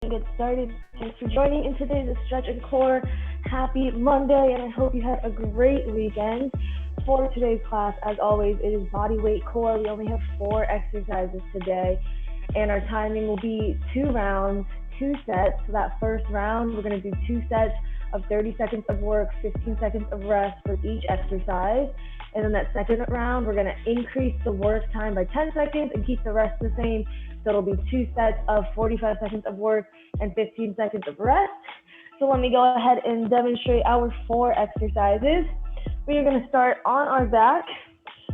get started. Thanks for joining in today's Stretch and Core. Happy Monday, and I hope you had a great weekend. For today's class, as always, it is body weight core. We only have 4 exercises today, and our timing will be 2 rounds, 2 sets. So that first round, we're going to do 2 sets of 30 seconds of work, 15 seconds of rest for each exercise. And then that second round, we're going to increase the work time by 10 seconds and keep the rest the same. So it'll be 2 sets of 45 seconds of work and 15 seconds of rest. So let me go ahead and demonstrate our 4 exercises. We are going to start on our back.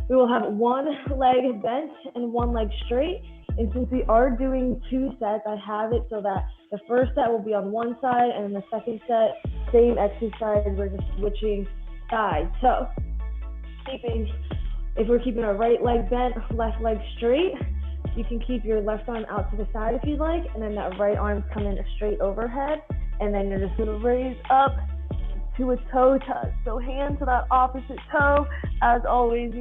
We will have one leg bent and one leg straight. And since we are doing 2 sets, I have it so that the first set will be on one side, and then the second set, same exercise, we're just switching sides. So if we're keeping our right leg bent, left leg straight, you can keep your left arm out to the side if you'd like, and then that right arm's coming straight overhead, and then you're just gonna raise up to a toe touch. So hand to that opposite toe. As always,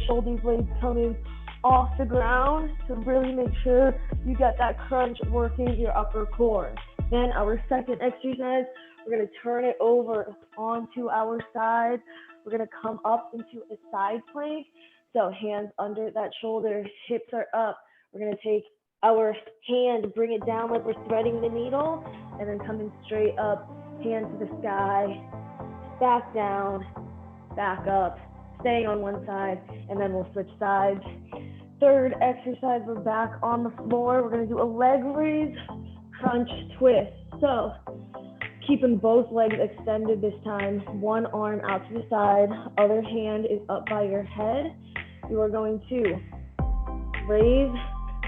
shoulder blades coming off the ground to really make sure you get that crunch working your upper core. Then our second exercise, we're gonna turn it over onto our side. We're gonna come up into a side plank. So hands under that shoulder, hips are up. We're gonna take our hand, bring it down like we're threading the needle, and then coming straight up, hand to the sky, back down, back up, staying on one side, and then we'll switch sides. Third exercise, we're back on the floor. We're gonna do a leg raise, crunch, twist. So keeping both legs extended this time, one arm out to the side, other hand is up by your head. You are going to raise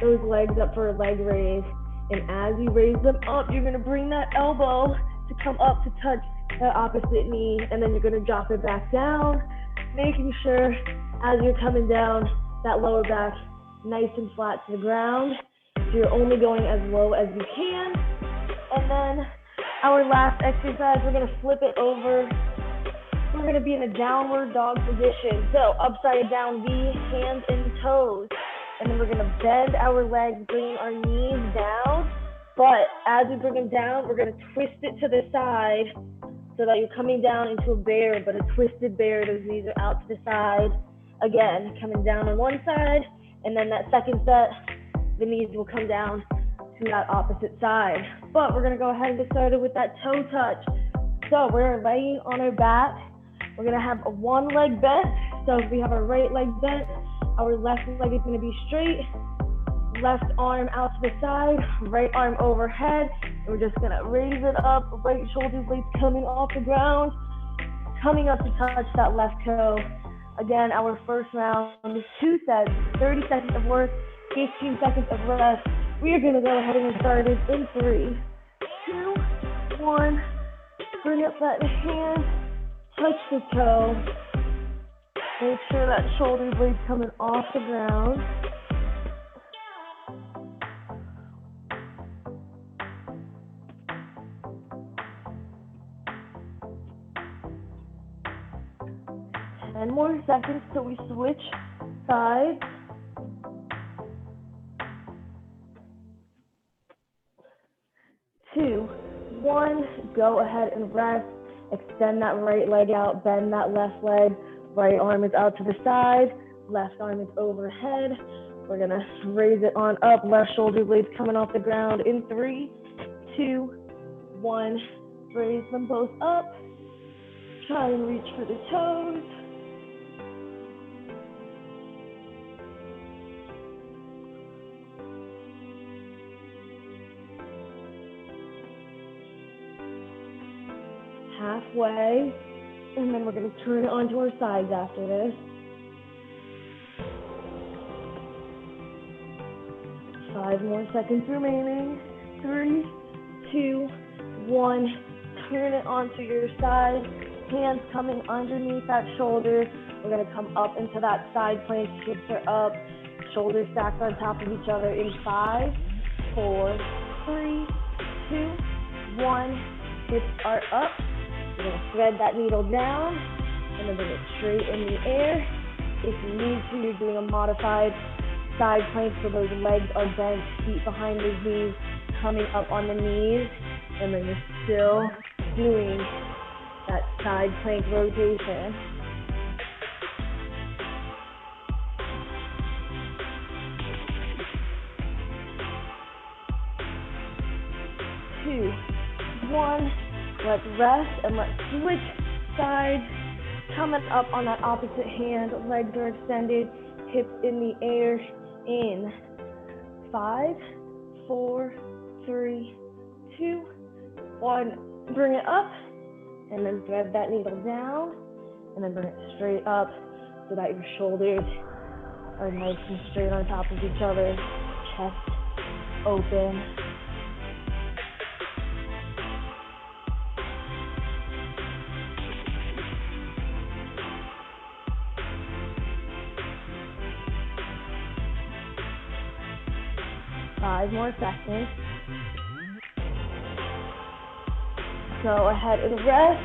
those legs up for a leg raise, and as you raise them up, you're gonna bring that elbow to come up to touch that opposite knee, and then you're gonna drop it back down, making sure as you're coming down, that lower back nice and flat to the ground. So you're only going as low as you can. And then our last exercise, we're gonna flip it over. We're gonna be in a downward dog position. So upside down V, hands and toes. And then we're gonna bend our legs, bringing our knees down. But as we bring them down, we're gonna twist it to the side so that you're coming down into a bear, but a twisted bear. Those knees are out to the side. Again, coming down on one side, and then that second set, the knees will come down to that opposite side. But we're gonna go ahead and get started with that toe touch. So we're laying on our back. We're gonna have one leg bent. So if we have our right leg bent, our left leg is gonna be straight, left arm out to the side, right arm overhead. And we're just gonna raise it up, right shoulder blades coming off the ground, coming up to touch that left toe. Again, our first round is 2 sets, 30 seconds of work, 15 seconds of rest. We are gonna go ahead and get started in 3, 2, 1. Bring up that hand, touch the toe. Make sure that shoulder blade's coming off the ground. 10 more seconds till we switch sides. 2, 1, go ahead and rest. Extend that right leg out, bend that left leg. Right arm is out to the side, left arm is overhead. We're gonna raise it on up, left shoulder blades coming off the ground in 3, 2, 1. Raise them both up. Try and reach for the toes. Halfway, and then we're going to turn it onto our sides after this. 5 more seconds remaining. 3, 2, 1. Turn it onto your side. Hands coming underneath that shoulder. We're going to come up into that side plank. Hips are up. Shoulders stacked on top of each other in 5, 4, 3, 2, 1. Hips are up. We're going to thread that needle down and then bring it straight in the air. If you need to, you're doing a modified side plank so those legs are bent, feet behind those knees, coming up on the knees, and then you're still doing that side plank rotation. Two, one, let's rest and let's switch sides. Coming up on that opposite hand, legs are extended, hips in the air, in 5, 4, 3, 2, 1. Bring it up, and then thread that needle down, and then bring it straight up so that your shoulders are nice and straight on top of each other, chest open. Five more seconds. Go ahead and rest,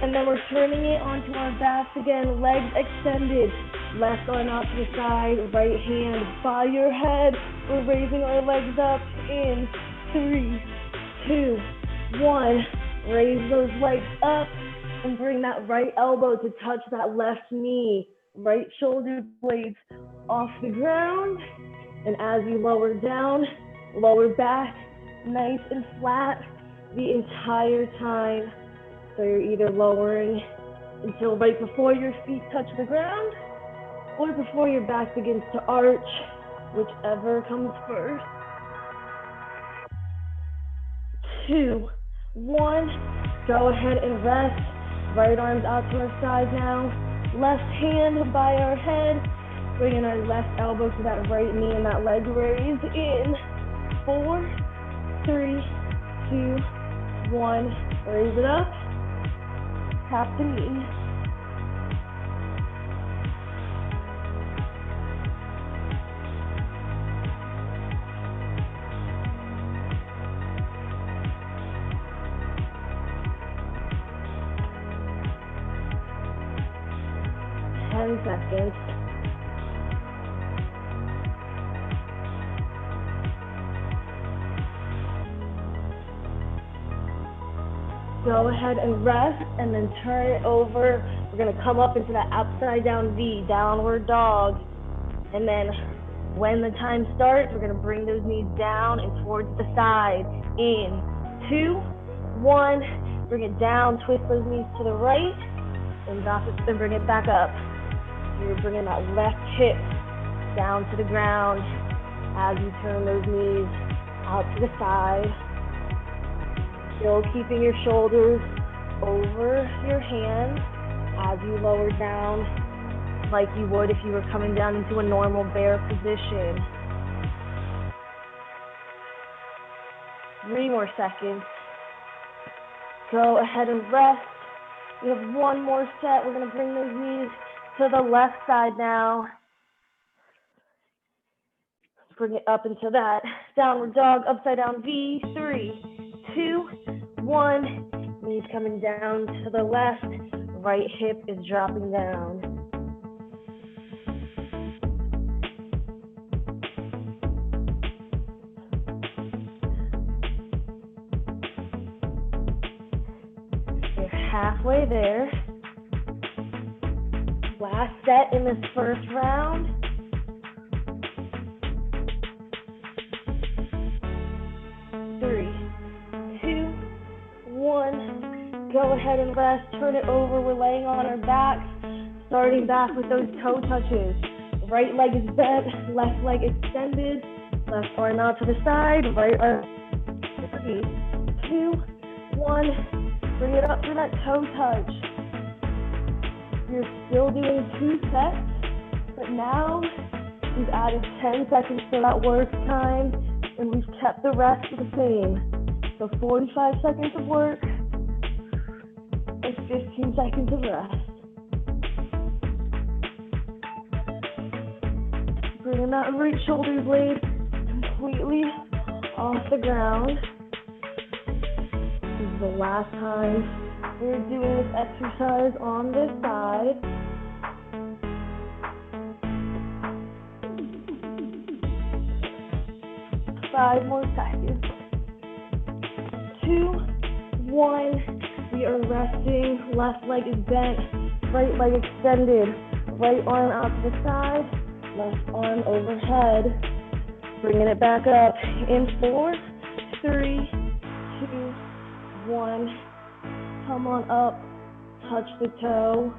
and then we're turning it onto our backs again, legs extended, left arm out to the side, right hand by your head. We're raising our legs up in 3, 2, 1. Raise those legs up and bring that right elbow to touch that left knee, right shoulder blades off the ground. And as you lower down, lower back, nice and flat the entire time. So you're either lowering until right before your feet touch the ground, or before your back begins to arch, whichever comes first. 2, 1, go ahead and rest. Right arms out to our side now. Left hand by our head. Bringing our left elbow to that right knee and that leg raise in 4, 3, 2, 1. Raise it up. Tap the knee. Seconds. Go ahead and rest, and then turn it over. We're going to come up into that upside down V, downward dog. And then when the time starts, we're going to bring those knees down and towards the side. In 2, 1, bring it down, twist those knees to the right, and drop it, then bring it back up. You're bringing that left hip down to the ground as you turn those knees out to the side. Still keeping your shoulders over your hands as you lower down like you would if you were coming down into a normal bear position. 3 more seconds. Go ahead and rest. We have 1 more set. We're going to bring those knees to the left side now. Bring it up into that downward dog, upside down V. 3, 2, 1. Knees coming down to the left. Right hip is dropping down. You're halfway there. Last set in this first round. Three, 2, 1. Go ahead and rest. Turn it over. We're laying on our backs, starting back with those toe touches. Right leg is bent, left leg extended, left arm out to the side, right arm. 3, 2, 1. Bring it up for that toe touch. You're still doing 2 sets, but now we've added 10 seconds to that work time, and we've kept the rest the same. So 45 seconds of work and 15 seconds of rest. Bringing that right shoulder blade completely off the ground. This is the last time we're doing this exercise on this side. Five more seconds. 1. We are resting. Left leg is bent. Right leg extended. Right arm out to the side. Left arm overhead. Bringing it back up in 4, 3, 2, 1. Come on up. Touch the toe.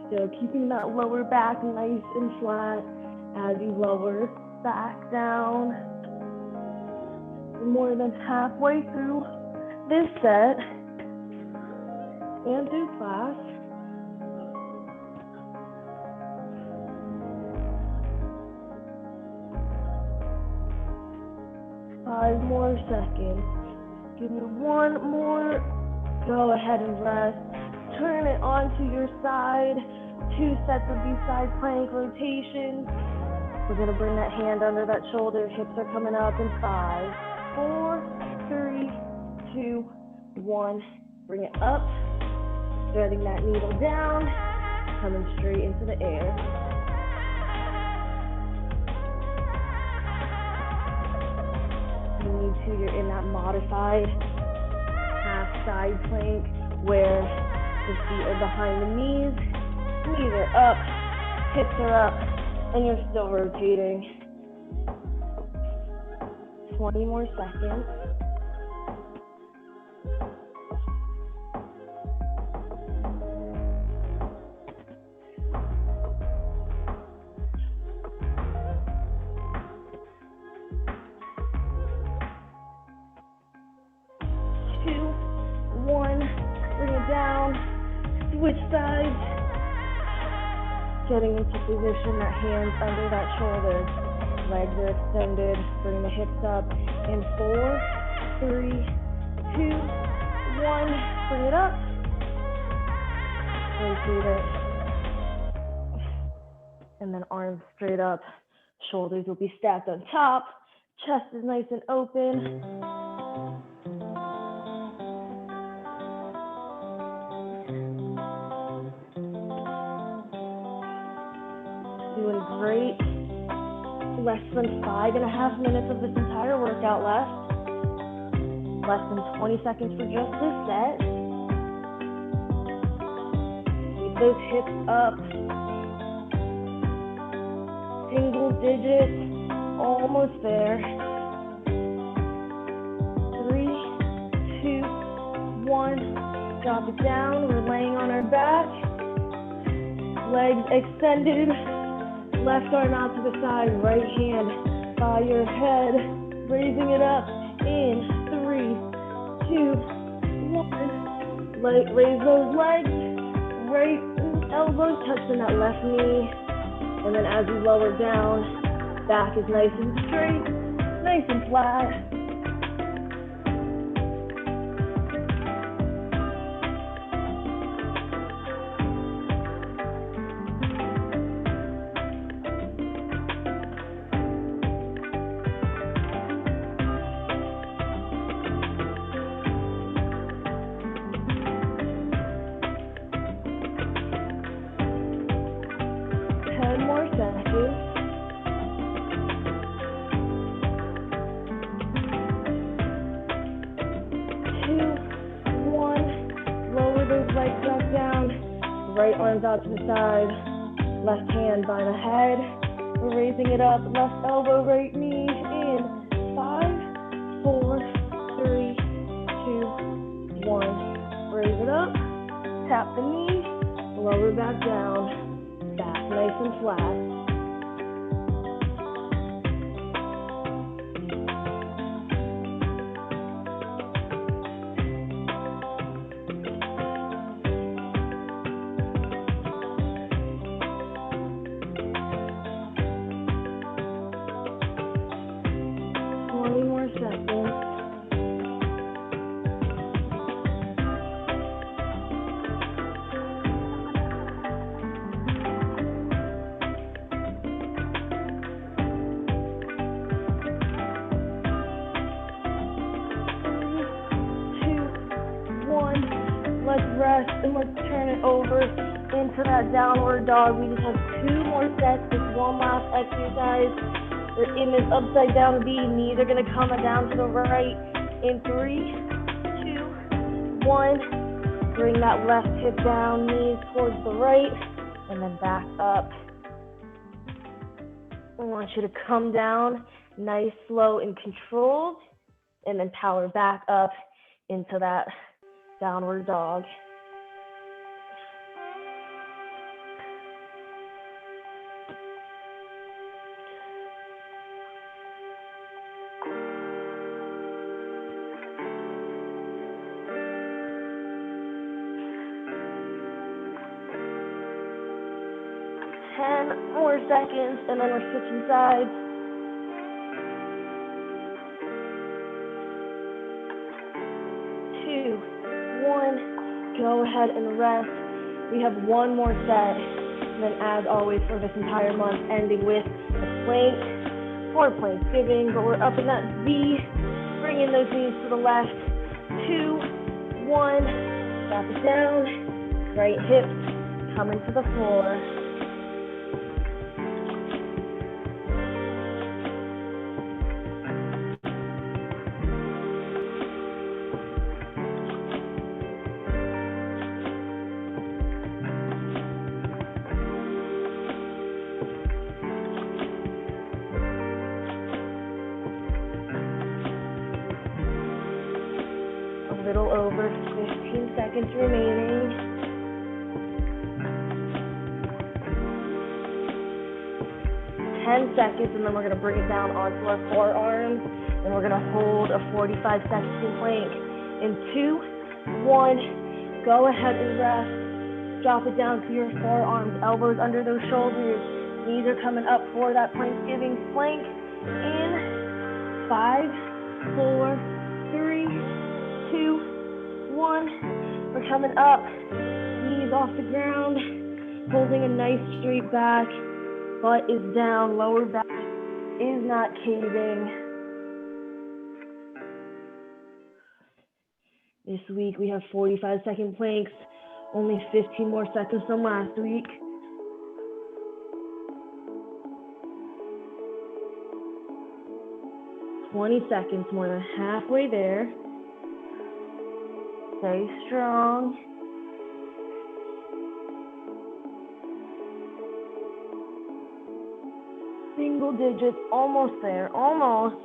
Still keeping that lower back nice and flat as you lower back down. We're more than halfway through this set and through class. Five more seconds. Give me one more. Go ahead and rest. Turn it onto your side. 2 sets of these side plank rotations. We're gonna bring that hand under that shoulder. Hips are coming up in 5, 4, 3, 2, 1. Bring it up. Threading that needle down. Coming straight into the air. You need to, you're in that modified half side plank where the feet are behind the knees. Knees are up, hips are up, and you're still rotating. 20 more seconds. Switch sides. Getting into position, that hands under that shoulder. Legs are extended. Bring the hips up in 4, 3, 2, 1. Bring it up. Rotate it. And then arms straight up. Shoulders will be stacked on top. Chest is nice and open. Doing great. Less than 5.5 minutes of this entire workout left. Less than 20 seconds for just this set. Keep those hips up. Single digits, almost there. 3, 2, 1. Drop it down. We're laying on our back. Legs extended. Left arm out to the side, right hand by your head, raising it up in 3, 2, 1. Raise those legs, right elbows touching that left knee, and then as you lower down, back is nice and straight, nice and flat. Right arms out to the side, left hand by the head. We're raising it up, left elbow, right knee in 5, 4, 3, 2, 1. Raise it up, tap the knee, lower back down, back nice and flat. rest, and let's turn it over into that downward dog. We just have 2 more sets, just one last exercise. We're in this upside down V. Knees are gonna come down to the right in 3, 2, 1. Bring that left hip down, knees towards the right, and then back up. I want you to come down, nice, slow, and controlled, and then power back up into that downward dog. More seconds, and then we're switching sides. 2, 1, go ahead and rest. We have 1 more set, and then as always for this entire month, ending with a plank for Planksgiving, but we're up in that V, bringing those knees to the left. 2, 1, drop it down, right hip coming to the floor. Little over 15 seconds remaining. 10 seconds, and then we're going to bring it down onto our forearms, and we're going to hold a 45-second plank. In 2, 1, go ahead and rest. Drop it down to your forearms, elbows under those shoulders. Knees are coming up for that Planksgiving plank. In 5, 4, 3, 2, 1. We're coming up, knees off the ground, holding a nice straight back. Butt is down, lower back is not caving. This week we have 45-second planks, only 15 more seconds from last week. $20 seconds, more than halfway there. Stay strong. Single digits, almost there, almost.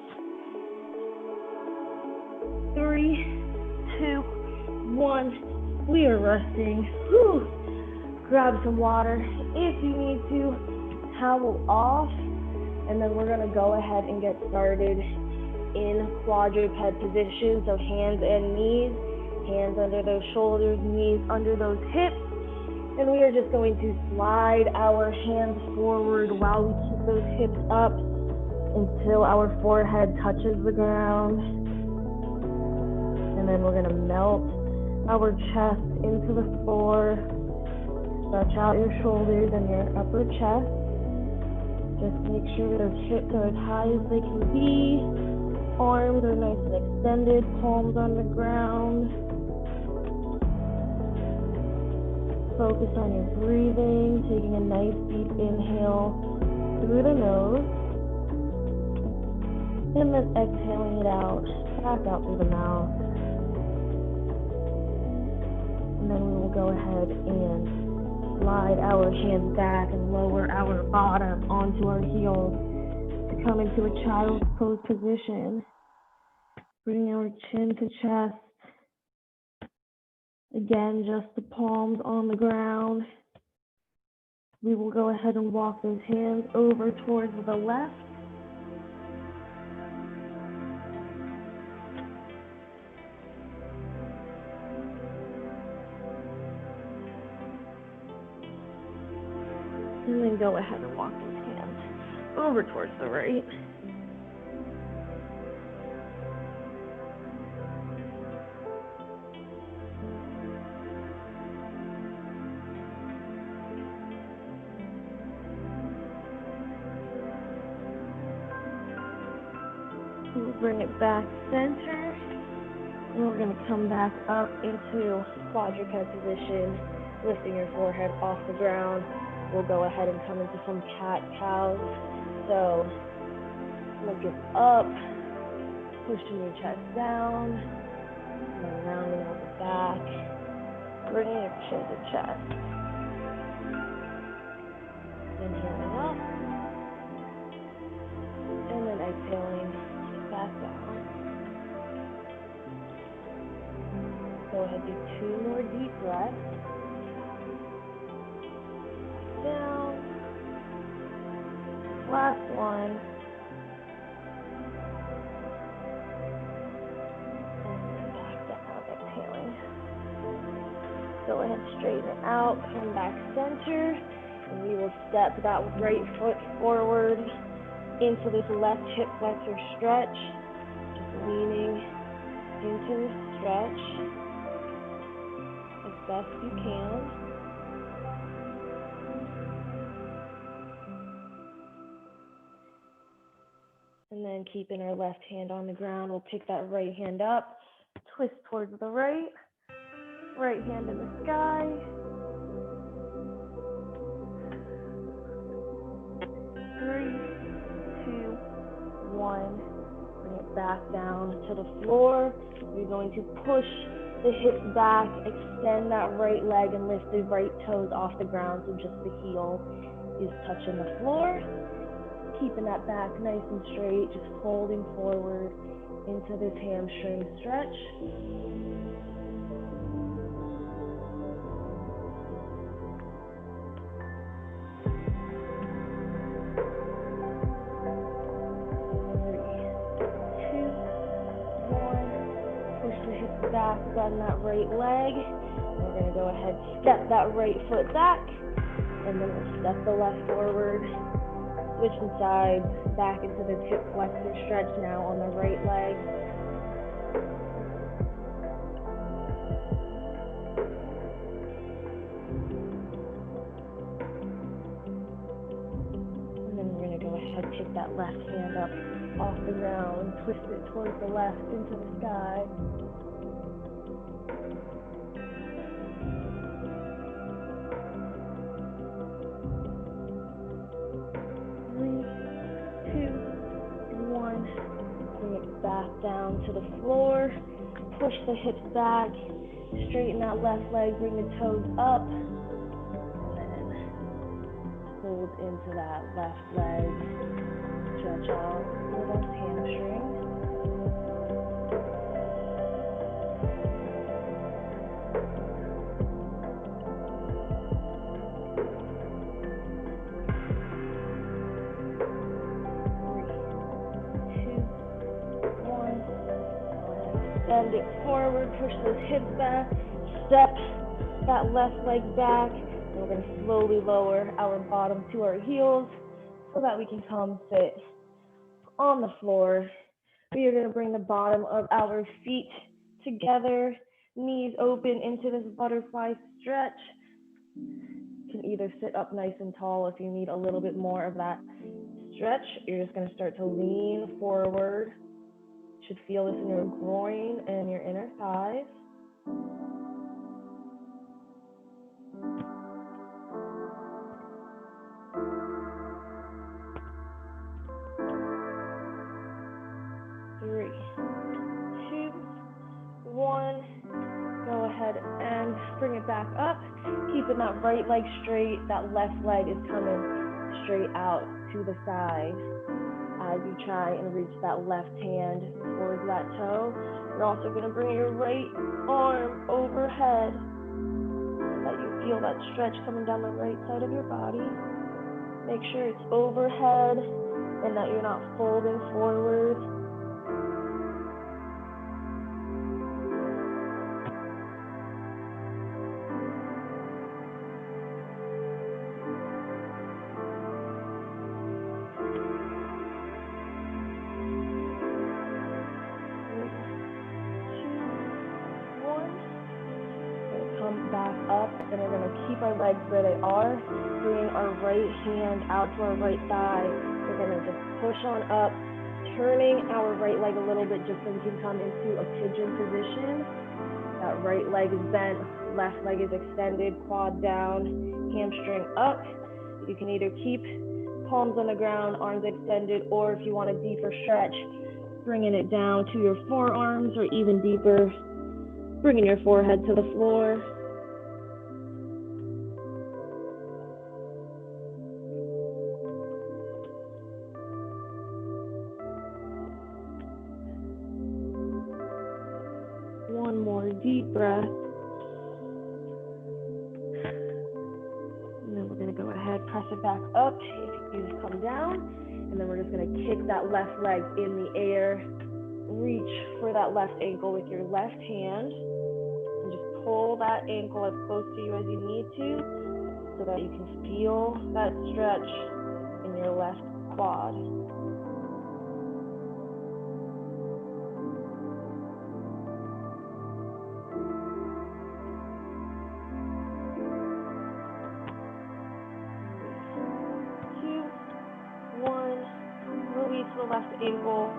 3, 2, 1. We are resting. Whew. Grab some water if you need to. Towel off, and then we're gonna go ahead and get started in quadruped position. So hands and knees. Hands under those shoulders, knees under those hips. And we are just going to slide our hands forward while we keep those hips up until our forehead touches the ground. And then we're going to melt our chest into the floor. Stretch out your shoulders and your upper chest. Just make sure those hips are as high as they can be. Arms are nice and extended, palms on the ground. Focus on your breathing, taking a nice deep inhale through the nose, and then exhaling it out, back out through the mouth. And then we will go ahead and slide our hands back and lower our bottom onto our heels to come into a child's pose position. Bring our chin to chest. Again, just the palms on the ground. We will go ahead and walk those hands over towards the left. And then go ahead and walk those hands over towards the right. We'll bring it back center, And we're going to come back up into quadruped position, lifting your forehead off the ground. We'll go ahead and come into some cat-cows. So looking up, pushing your chest down, and then rounding out the back, bringing your chin to chest. Inhaling up, and then exhaling back down. Go ahead, do 2 more deep breaths. Down. Last one. And then back down, exhaling. Go ahead, straighten it out, come back center, and we will step that right foot forward into this left hip flexor stretch. Just leaning into the stretch as best you can. And then keeping our left hand on the ground, we'll pick that right hand up, twist towards the right, right hand in the sky. 3, 2, 1. Bring it back down to the floor. You're going to push the hips back, extend that right leg, and lift the right toes off the ground so just the heel is touching the floor. Keeping that back nice and straight, just folding forward into this hamstring stretch. Back, bend that right leg. We're going to go ahead, step that right foot back, and then we'll step the left forward, switching sides, back into this hip flexor stretch now on the right leg. And then we're going to go ahead, pick that left hand up off the ground, twist it towards the left into the sky. 3, 2, 1. Bring it back down to the floor. Push the hips back. Straighten that left leg. Bring the toes up. And then hold into that left leg. Stretch out through those hamstrings. Bend it forward, push those hips back, step that left leg back, and we're going to slowly lower our bottom to our heels so that we can come sit on the floor. We are going to bring the bottom of our feet together, knees open into this butterfly stretch. You can either sit up nice and tall if you need a little bit more of that stretch. You're just going to start to lean forward. Should feel this in your groin and your inner thighs. Three, 2, 1. Go ahead and bring it back up. Keeping that right leg straight. That left leg is coming straight out to the side. As you try and reach that left hand towards that toe, you're also going to bring your right arm overhead so that you feel that stretch coming down the right side of your body. Make sure it's overhead and that you're not folding forward. Back up, and we're going to keep our legs where they are, bringing our right hand out to our right thigh. We're going to just push on up, turning our right leg a little bit just so we can come into a pigeon position. That right leg is bent, left leg is extended, quad down, hamstring up. You can either keep palms on the ground, arms extended, or if you want a deeper stretch, bringing it down to your forearms, or even deeper, bringing your forehead to the floor. One more deep breath. And then we're going to go ahead, press it back up if you just come down. And then we're just going to kick that left leg in the air. Reach for that left ankle with your left hand. And just pull that ankle as close to you as you need to so that you can feel that stretch in your left quad. The left ankle.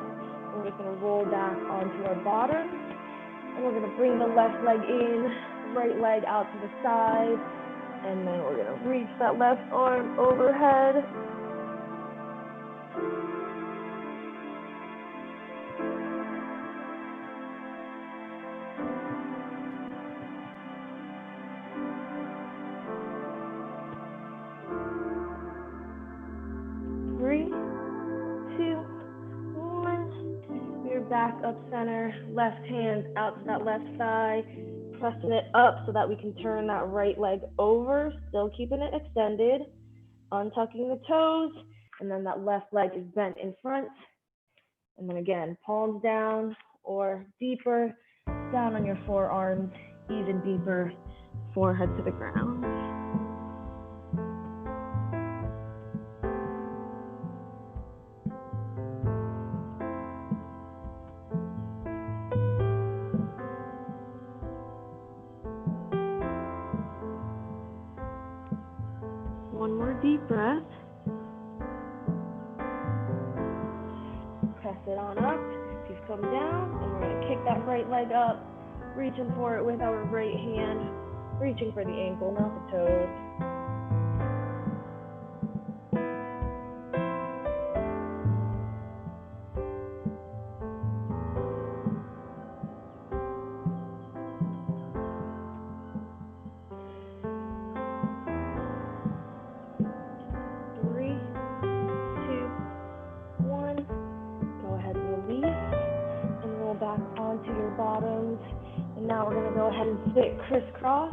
We're just going to roll back onto our bottom, and we're going to bring the left leg in, right leg out to the side, and then we're going to reach that left arm overhead. Back up center, left hand out to that left thigh, pressing it up so that we can turn that right leg over, still keeping it extended, untucking the toes, and then that left leg is bent in front. And then again, palms down or deeper, down on your forearms, even deeper, forehead to the ground. One more deep breath. Press it on up. You've come down, and we're going to kick that right leg up, reaching for it with our right hand, reaching for the ankle, not the toes. Now we're going to go ahead and sit crisscross.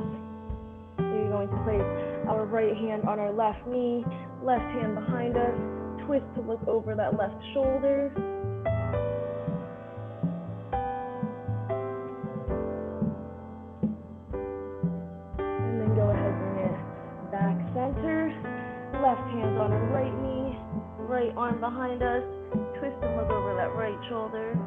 So you're going to place our right hand on our left knee, left hand behind us, twist to look over that left shoulder. And then go ahead and bring it back center. Left hand on our right knee, right arm behind us, twist and look over that right shoulder.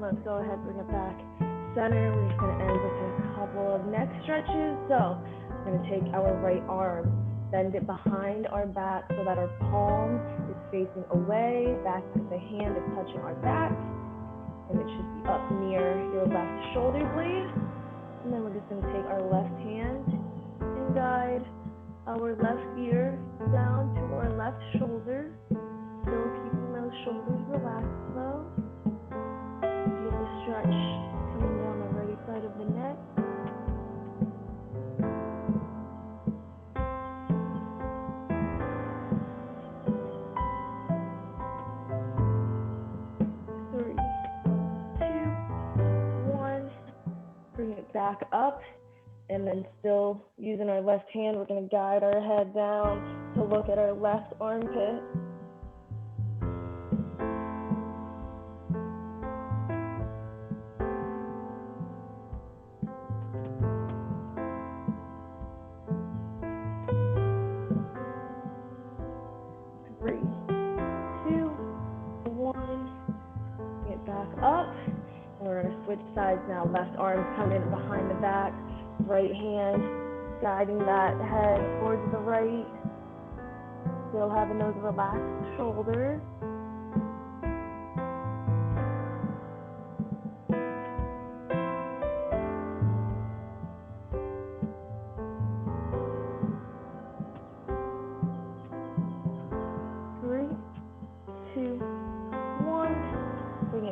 Let's go ahead and bring it back center. We're just going to end with a couple of neck stretches. So we're going to take our right arm, bend it behind our back so that our palm is facing away, back of the hand is touching our back, and it should be up near your left shoulder blade. And then we're just going to take our left hand and guide our left ear down to our left shoulder, still keeping those shoulders relaxed though. Stretch coming down the right side of the neck. Three, two, one. Bring it back up, and then still using our left hand, we're going to guide our head down to look at our left armpit. switch sides now. Left arm's coming behind the back, right hand guiding that head towards the right. Still having those relaxed shoulders.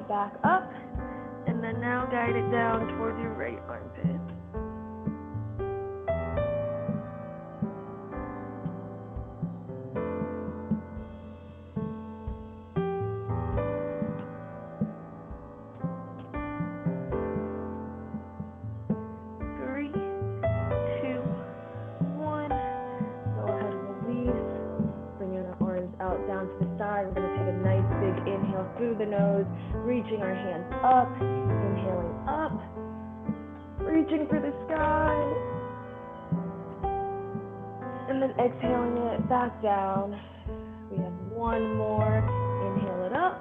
Back up, and then now guide it down towards your right armpit. Three, two, one. Go ahead and release. Bring your arms out down to the side. We're going to take a nice big inhale through the nose. Reaching our hands up, inhaling up, reaching for the sky, and then exhaling it back down. We have one more. Inhale it up,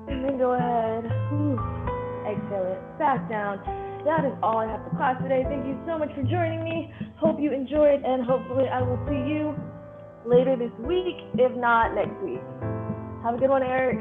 and then go ahead, exhale it back down. That is all I have for class today. Thank you so much for joining me. Hope you enjoyed, and hopefully I will see you later this week, if not next week. Have a good one, Eric.